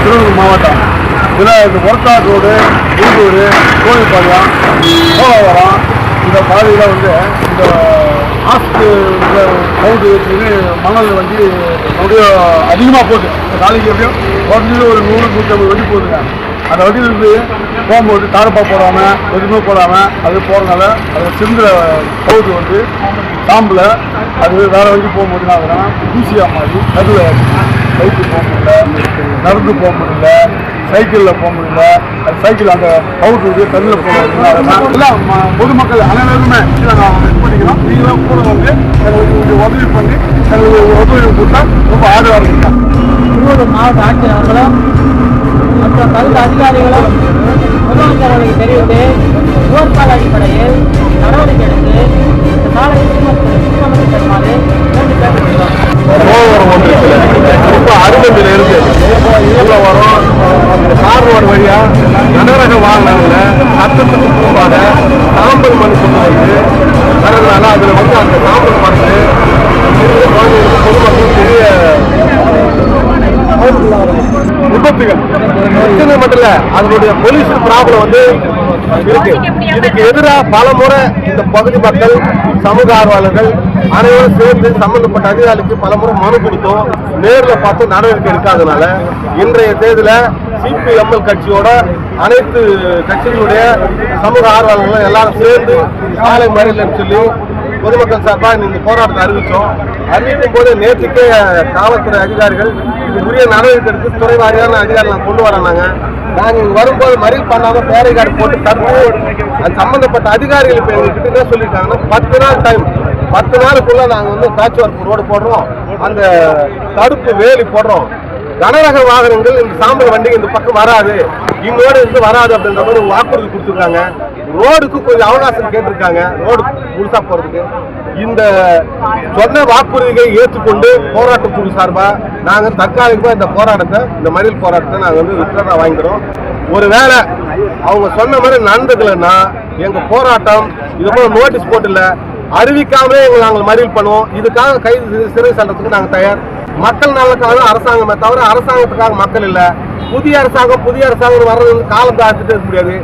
திருவள்ளூர் மாவட்டம் இதில் ஒர்த்தாட் ரோடு, ஊர், கோவில்பாளையம், சோழவரம் இந்த பாதையில் இந்த ஆஸ்து பவுண்டு மணல் வண்டி அப்படியும் அதிகமாக போகுது. இந்த நாளைக்கு எப்படியும் குறைஞ்சது ஒரு 100-150 வண்டி போகுதுங்க. அந்த வண்டியிலிருந்து போகும்போது தாரப்பா போடாமல் எதுவுமே போடாமல் அது போகிறதுனால அது சிந்துற பவுடு சாம்பில் அது வேறு வண்டி போகும்போது என்ன ஆகுதுன்னா ஊசியாக மாறி நடுவில் பைக்கு போக முடியல, நடந்து போக முடியல, சைக்கிளில் போக முடியல. அது சைக்கிள் அந்த பவுட்ரு தண்ணியில் போக முடியல. எல்லாம் பொதுமக்கள் அனைவருமே நாங்கள் இது பண்ணிக்கிறோம். நீங்களும் கூட எங்களுக்கு உதவி பண்ணி எங்களுக்கு ஒத்துழைப்பு கொடுத்தா ரொம்ப ஆதரவாக இருக்குங்க. திருவள்ளூர் மாவட்ட ஆட்சியர் அவர்களும் மற்ற பகுதி அதிகாரிகளும் பொதுமக்களுக்கு தெரிவித்து போர்க்கால அடிப்படையில் நடவடிக்கை எடுத்து இந்த சாலை சீரமைத்து தருமாறு வேண்டி கேட்டுக்கொள்கிறோம். ரொம்ப அருமத்தில் இருக்கு உள்ள வரும் கார் ரோடு வழியா கனரக வாகனங்கள சட்டத்துக்கு புறம்பாக சாம்பல் மண் கொண்டு வந்து அதனால அதுல அந்த சாம்பல் மண்ணு பொதுமக்கள் பெரிய விபத்துகள் மட்டும் இல்ல அதனுடைய பொல்யூஷன் ப்ராப்ளம் இருக்கு. இதுக்கு எதிராக பல முறை இந்த பகுதி மக்கள், சமூக ஆர்வலர்கள் அனைவரும் சேர்ந்து சம்பந்தப்பட்ட அதிகாரிகளுக்கு பல முறை மனு கொடுத்தோம். நேரில் பார்த்து நடவடிக்கை எடுக்காதனால இன்றைய தேதியில் சிபிஎம்எல் கட்சியோட அனைத்து கட்சிகளுடைய சமூக ஆர்வலர்கள் எல்லாரும் சேர்ந்து சாலை மறியல் சொல்லி பொதுமக்கள் சார்பாக இந்த போராட்டத்தை அறிவித்தோம். அறிவிக்கும் போது நேற்றுக்கே காவல்துறை அதிகாரிகள் இது உரிய நடவடிக்கை எடுத்து துறை வாரியான அதிகாரிகள் கொண்டு வராங்க. நாங்கள் இங்கே வரும்போது மறியல் பண்ணாமல் பேரைகார்டு போட்டு தடுப்பு அது சம்பந்தப்பட்ட அதிகாரிகள் இப்போ எங்ககிட்ட என்ன சொல்லியிருக்காங்கன்னா 10 நாள் டைம், 10 நாளுக்குள்ள நாங்கள் பேட்ச் ஒர்க் ரோடு போடுறோம், அந்த தடுப்பு வேலி போடுறோம், கனரக வாகனங்கள் இந்த சாம்பல் வண்டிக்கு இந்த பக்கம் வராது, இங்கோடு இருந்து வராது அப்படின்ற மாதிரி வாக்குறுதி கொடுத்துருக்காங்க. ரோடுக்கு கொஞ்சம் அவகாசம் கேட்டிருக்காங்க ரோடு முழுசா போறதுக்கு. இந்த சொன்ன வாக்குறுதிகளை ஏற்றுக்கொண்டு போராட்ட குழு சார்பா நாங்கள் தற்காலிகமாக இந்த போராட்டத்தை, இந்த மறியல் போராட்டத்தை நாங்கள் வித்ட்ரா வாங்கிக்கிறோம். ஒருவேளை அவங்க சொன்ன மாதிரி நடந்துக்கலன்னா எங்க போராட்டம் இது போல நோட்டீஸ் போட்டுல அறிவிக்காமலே நாங்கள் மறியல் பண்ணுவோம். இதுக்காக கைது சிறை சட்டத்துக்கு நாங்கள் தயார். மக்கள் நலனுக்காக அரசாங்கமே தவிர அரசாங்கத்துக்காக மக்கள் இல்லை. புதிய அரசாங்கம் வர்றது காலம் தாழ்த்திட்டு இருக்க முடியாது.